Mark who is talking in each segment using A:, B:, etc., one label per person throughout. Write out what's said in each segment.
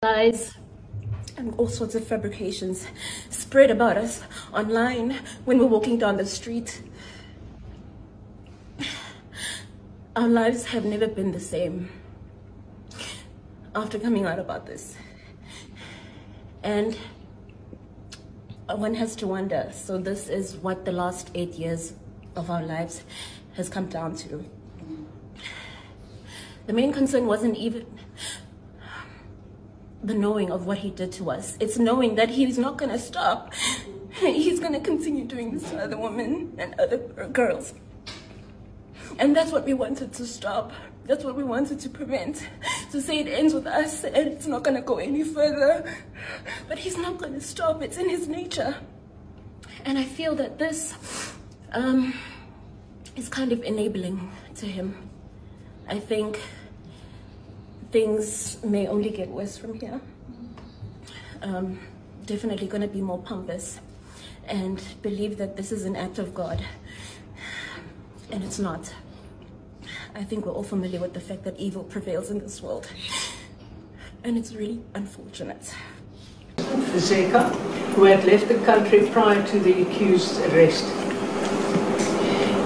A: Lies and all sorts of fabrications spread about us online when we're walking down the street. Our lives have never been the same after coming out about this. And one has to wonder, so this is what the last 8 years of our lives has come down to. The main concern wasn't even the knowing of what he did to us. It's knowing that he's not going to stop. He's going to continue doing this to other women and other girls. And that's what we wanted to stop. That's what we wanted to prevent. To say it ends with us and it's not going to go any further. But he's not going to stop. It's in his nature. And I feel that this is kind of enabling to him. I think things may only get worse from here. Definitely going to be more pompous and believe that this is an act of God. And it's not. I think we're all familiar with the fact that evil prevails in this world. And it's really unfortunate.
B: Fezeka, who had left the country prior to the accused's arrest.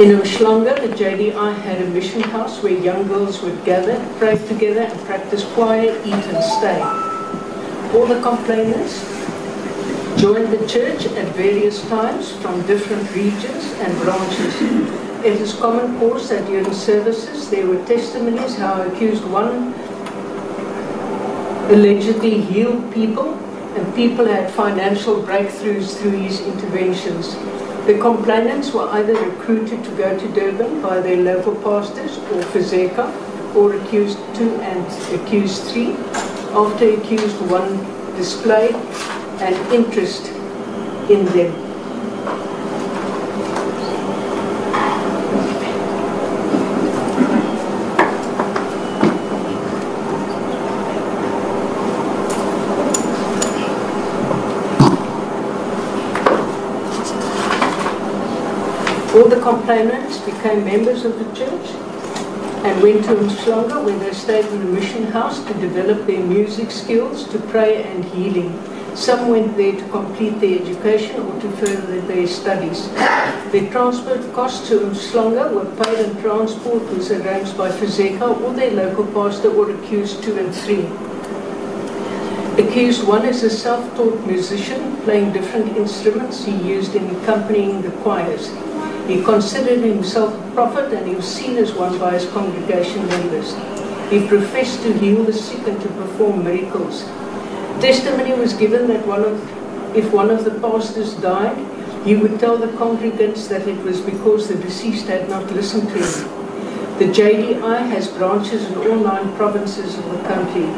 B: In Umhlanga, the JDI had a mission house where young girls would gather, pray together and practice choir, eat and stay. All the complainants joined the church at various times from different regions and branches. It is common course that during services there were testimonies how accused one allegedly healed people and people had financial breakthroughs through his interventions. The complainants were either recruited to go to Durban by their local pastors or Fezeka, or accused 2 and accused 3, after accused 1 displayed an interest in them. All the complainants became members of the church and went to Umhlanga, where they stayed in the mission house to develop their music skills, to pray and healing. Some went there to complete their education or to further their studies. Their transport costs to Umhlanga were paid, and transport was arranged by Fezeka or their local pastor or accused 2 and 3. Accused 1 is a self-taught musician playing different instruments he used in accompanying the choirs. He considered himself a prophet and he was seen as one by his congregation members. He professed to heal the sick and to perform miracles. Testimony was given that if one of the pastors died, he would tell the congregants that it was because the deceased had not listened to him. The JDI has branches in all 9 provinces of the country.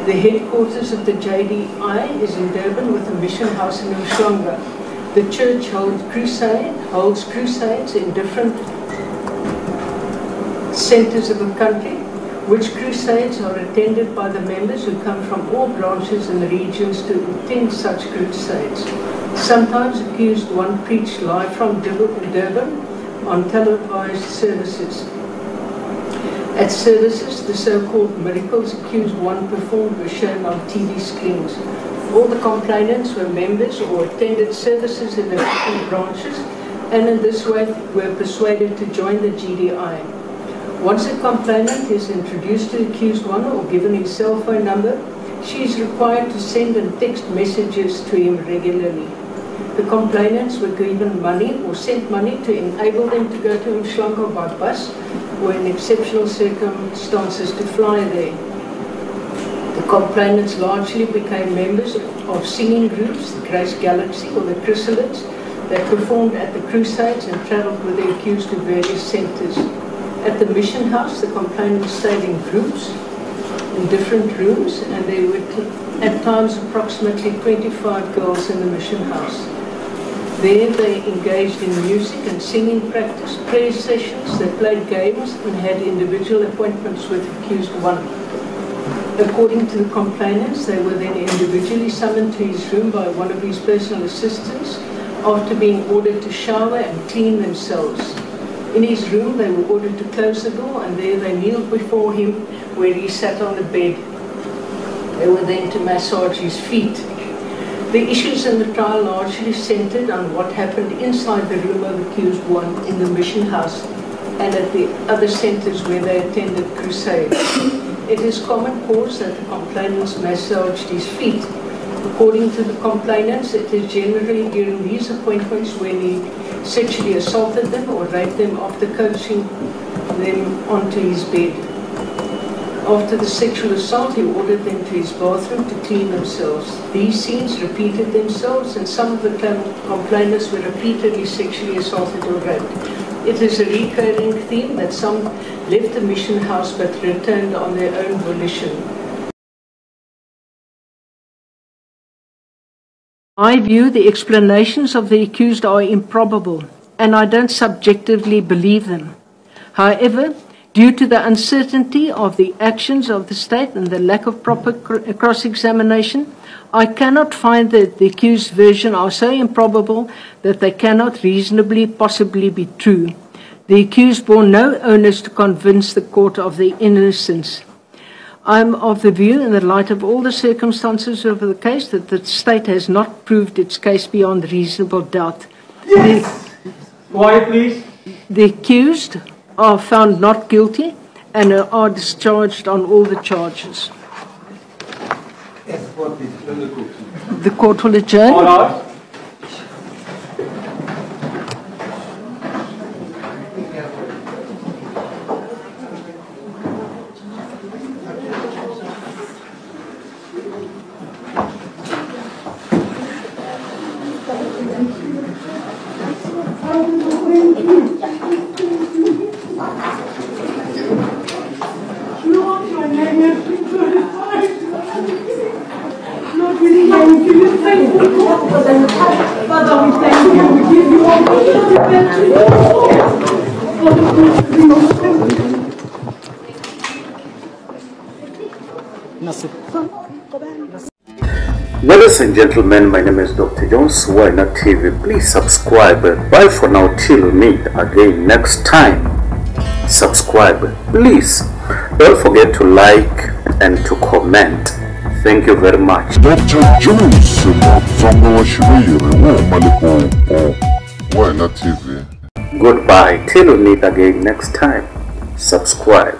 B: The headquarters of the JDI is in Durban with a mission house in Umhlanga. The church holds crusades in different centers of the country, which crusades are attended by the members who come from all branches and regions to attend such crusades. Sometimes accused 1 preached live from Durban on televised services. At services, the so-called miracles accused 1 performed were shown on TV screens. All the complainants were members or attended services in the different branches, and in this way were persuaded to join the JDI. Once a complainant is introduced to accused 1 or given his cell phone number, she is required to send and text messages to him regularly. The complainants were given money or sent money to enable them to go to Umhlanga by bus or in exceptional circumstances to fly there. The complainants largely became members of singing groups, the Grace Galaxy or the Chrysalids, that performed at the crusades and travelled with the accused to various centres. At the mission house, the complainants stayed in groups in different rooms, and there were at times approximately 25 girls in the mission house. There they engaged in music and singing practice, prayer sessions, they played games and had individual appointments with accused 1. According to the complainants, they were then individually summoned to his room by one of his personal assistants after being ordered to shower and clean themselves. In his room, they were ordered to close the door, and there they kneeled before him where he sat on the bed. They were then to massage his feet. The issues in the trial largely centered on what happened inside the room of accused one in the mission house and at the other centers where they attended crusades. It is common cause that the complainants massaged his feet. According to the complainants, it is generally during these appointments when he sexually assaulted them or raped them after coaxing them onto his bed. After the sexual assault, he ordered them to his bathroom to clean themselves. These scenes repeated themselves, and some of the complainants were repeatedly sexually assaulted or raped. It is a recurring theme that some left the mission house but returned on their own volition. I view the explanations of the accused are improbable, and I don't subjectively believe them. However, due to the uncertainty of the actions of the state and the lack of proper cross-examination, I cannot find that the accused version are so improbable that they cannot reasonably possibly be true. The accused bore no onus to convince the court of their innocence. I am of the view, in the light of all the circumstances of the case, that the state has not proved its case beyond reasonable doubt.
C: Yes! Quiet, please.
B: The accused are found not guilty and are discharged on all the charges. The court will adjourn.
C: All right.
D: Ladies and gentlemen, my name is Dr. Jones. Why Not TV. Please subscribe. Bye for now till we meet again next time. Subscribe, please. Don't forget to like and to comment. Thank you very much.
E: Dr. Jones, Why Not TV.
D: Goodbye till we meet again next time. Subscribe.